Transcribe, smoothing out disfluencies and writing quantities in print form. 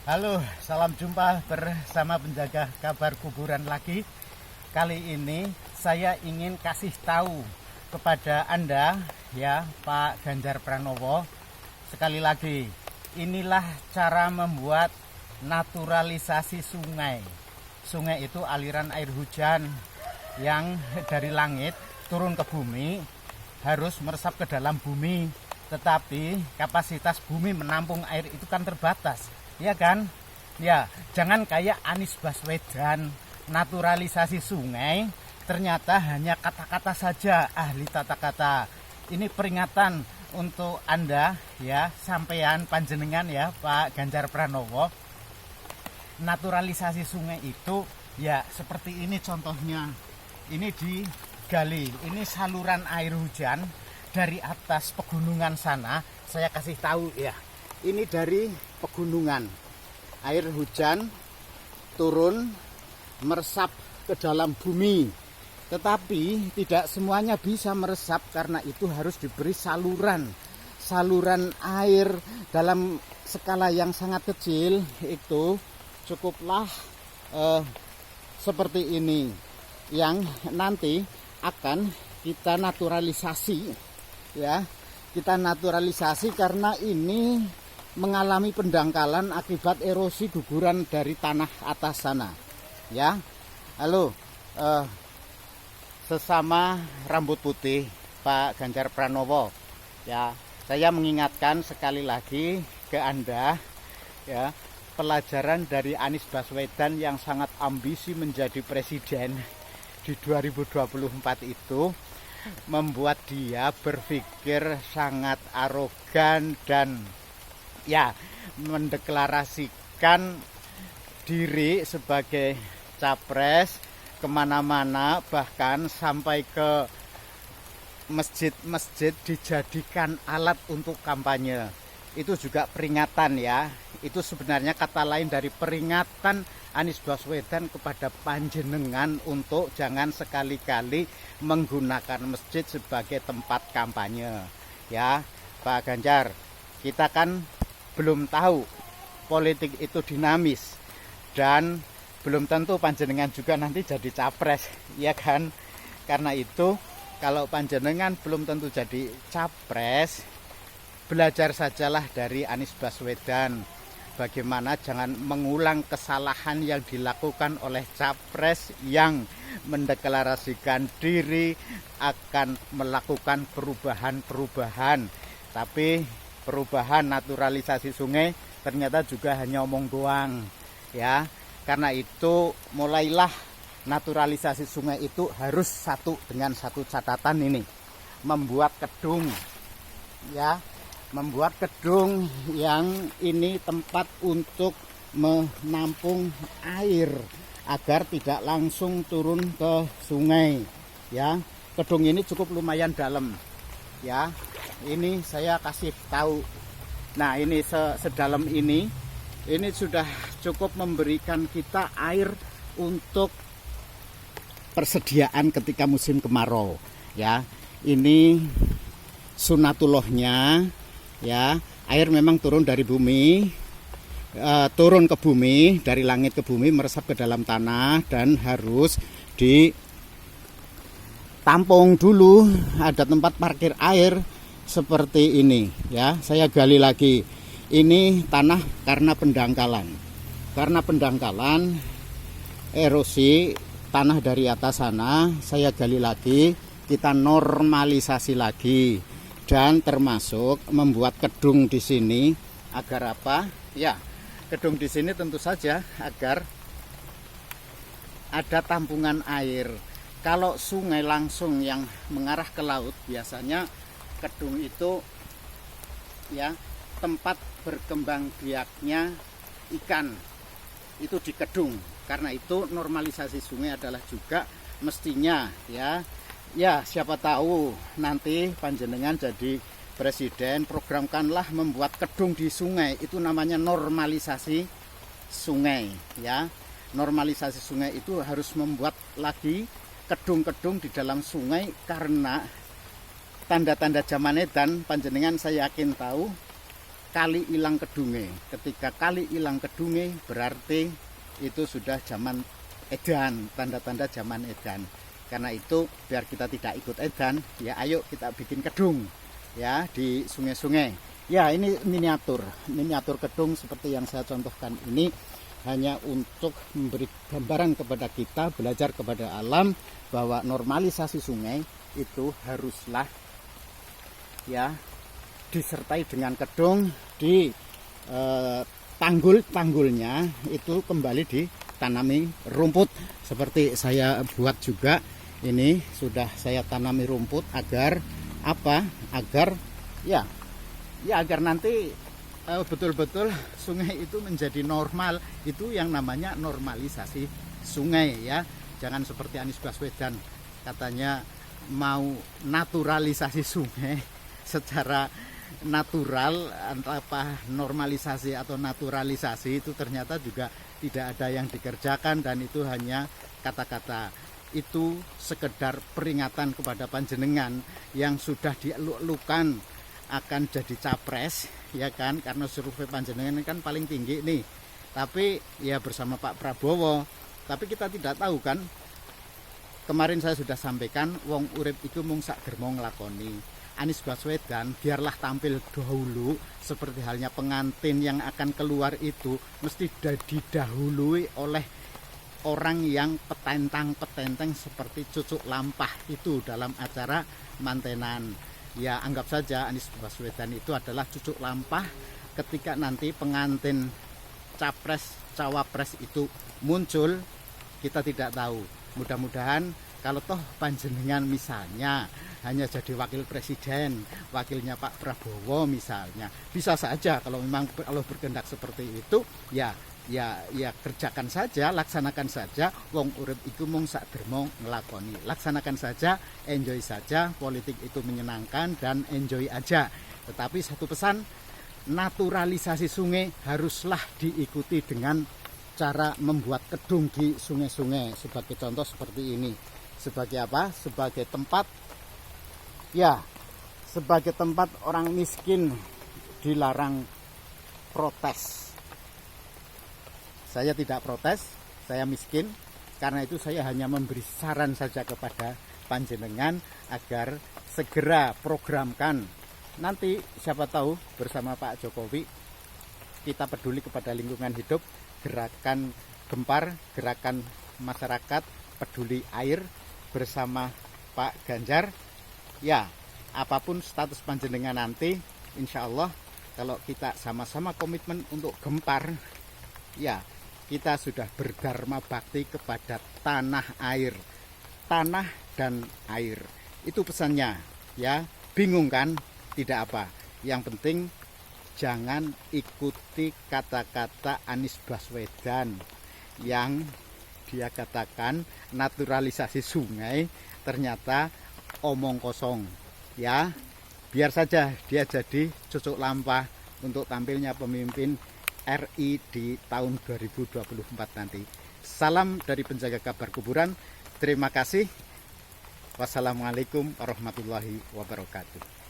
Halo, salam jumpa bersama penjaga kabar kuburan lagi. Kali ini saya ingin kasih tahu kepada Anda ya, Pak Ganjar Pranowo. Sekali lagi, inilah cara membuat naturalisasi sungai. Sungai itu aliran air hujan yang dari langit turun ke bumi, harus meresap ke dalam bumi. Tetapi kapasitas bumi menampung air itu kan terbatas. Ya kan? Ya, jangan kayak Anies Baswedan naturalisasi sungai, ternyata hanya kata-kata saja ahli tata kata. Ini peringatan untuk Anda ya, sampean panjenengan ya Pak Ganjar Pranowo. Naturalisasi sungai itu ya seperti ini contohnya. Ini digali, ini saluran air hujan dari atas pegunungan sana. Saya kasih tahu ya. Ini dari pegunungan, air hujan turun meresap ke dalam bumi, tetapi tidak semuanya bisa meresap karena itu harus diberi saluran air dalam skala yang sangat kecil. Itu cukuplah seperti ini yang nanti akan kita naturalisasi ya, kita naturalisasi karena ini mengalami pendangkalan akibat erosi guguran dari tanah atas sana ya. Halo, sesama rambut putih Pak Ganjar Pranowo ya, saya mengingatkan sekali lagi ke Anda ya, pelajaran dari Anies Baswedan yang sangat ambisi menjadi presiden di 2024 itu membuat dia berpikir sangat arogan dan ya, mendeklarasikan diri sebagai capres kemana-mana, bahkan sampai ke masjid-masjid dijadikan alat untuk kampanye. Itu juga peringatan ya. Itu sebenarnya kata lain dari peringatan Anies Baswedan kepada panjenengan untuk jangan sekali-kali menggunakan masjid sebagai tempat kampanye ya. Pak Ganjar, kita kan belum tahu, politik itu dinamis dan belum tentu panjenengan juga nanti jadi capres ya kan. Karena itu kalau panjenengan belum tentu jadi capres, belajar sajalah dari Anies Baswedan bagaimana jangan mengulang kesalahan yang dilakukan oleh capres yang mendeklarasikan diri akan melakukan perubahan-perubahan, tapi perubahan naturalisasi sungai ternyata juga hanya omong doang ya. Karena itu mulailah naturalisasi sungai itu harus satu dengan satu catatan ini, membuat kedung ya, membuat kedung yang ini tempat untuk menampung air agar tidak langsung turun ke sungai ya. Kedung ini cukup lumayan dalam ya. Ini saya kasih tahu. Nah, ini sedalam ini sudah cukup memberikan kita air untuk persediaan ketika musim kemarau ya. Ini sunatullahnya ya. Air memang turun dari bumi, turun ke bumi, dari langit ke bumi, meresap ke dalam tanah dan harus ditampung dulu. Ada tempat parkir air seperti ini ya. Saya gali lagi, ini tanah karena pendangkalan erosi tanah dari atas sana. Saya gali lagi, kita normalisasi lagi, dan termasuk membuat kedung di sini agar apa ya, kedung di sini tentu saja agar ada tampungan air. Kalau sungai langsung yang mengarah ke laut, biasanya kedung itu ya tempat berkembang biaknya ikan itu di kedung. Karena itu normalisasi sungai adalah juga mestinya ya siapa tahu nanti panjenengan jadi presiden, programkanlah membuat kedung di sungai. Itu namanya normalisasi sungai ya. Normalisasi sungai itu harus membuat lagi kedung-kedung di dalam sungai, karena tanda-tanda zaman edan panjenengan saya yakin tahu kali ilang kedunge. Ketika kali ilang kedunge berarti itu sudah zaman edan, tanda-tanda zaman edan. Karena itu biar kita tidak ikut edan, ya ayo kita bikin kedung ya di sungai-sungai. Ya, ini miniatur kedung seperti yang saya contohkan ini hanya untuk memberi gambaran kepada kita, belajar kepada alam bahwa normalisasi sungai itu haruslah ya disertai dengan kedung di tanggul-tanggulnya itu kembali ditanami rumput seperti saya buat juga. Ini sudah saya tanami rumput agar apa? Agar agar nanti betul-betul sungai itu menjadi normal. Itu yang namanya normalisasi sungai ya. Jangan seperti Anies Baswedan katanya mau naturalisasi sungai secara natural, apa normalisasi atau naturalisasi itu ternyata juga tidak ada yang dikerjakan dan itu hanya kata-kata. Itu sekedar peringatan kepada panjenengan yang sudah dieluk-elukan akan jadi capres ya kan, karena survei panjenengan kan paling tinggi nih, tapi ya bersama Pak Prabowo. Tapi kita tidak tahu kan, kemarin saya sudah sampaikan wong urip itu mung sak dermo nglakoni. Anies Baswedan biarlah tampil dahulu seperti halnya pengantin yang akan keluar itu mesti didahului oleh orang yang petentang-petenteng seperti Cucuk Lampah itu dalam acara mantenan. Ya anggap saja Anies Baswedan itu adalah Cucuk Lampah ketika nanti pengantin capres cawapres itu muncul, kita tidak tahu. Mudah-mudahan kalau toh panjenengan misalnya hanya jadi wakil presiden, wakilnya Pak Prabowo misalnya, bisa saja kalau memang kalau berkehendak seperti itu ya kerjakan saja, laksanakan saja. Wong urip iku mung sak dermo nglakoni. Laksanakan saja, enjoy saja. Politik itu menyenangkan dan enjoy aja. Tetapi satu pesan, naturalisasi sungai haruslah diikuti dengan cara membuat kedung di sungai-sungai. Sebagai contoh seperti ini. Sebagai apa? Sebagai tempat sebagai tempat orang miskin dilarang protes. Saya tidak protes, saya miskin, karena itu saya hanya memberi saran saja kepada panjenengan agar segera programkan. Nanti siapa tahu bersama Pak Jokowi kita peduli kepada lingkungan hidup, gerakan gempar, gerakan masyarakat peduli air bersama Pak Ganjar. Ya, apapun status panjenengan nanti, insya Allah kalau kita sama-sama komitmen untuk gempar, ya kita sudah berdharma bakti kepada tanah air, tanah dan air. Itu pesannya ya. Bingung kan? Tidak apa. Yang penting jangan ikuti kata-kata Anies Baswedan yang dia katakan naturalisasi sungai ternyata omong kosong ya. Biar saja dia jadi Cucuk Lampah untuk tampilnya pemimpin RI di tahun 2024 nanti. Salam dari penjaga kabar kuburan. Terima kasih. Wassalamualaikum warahmatullahi wabarakatuh.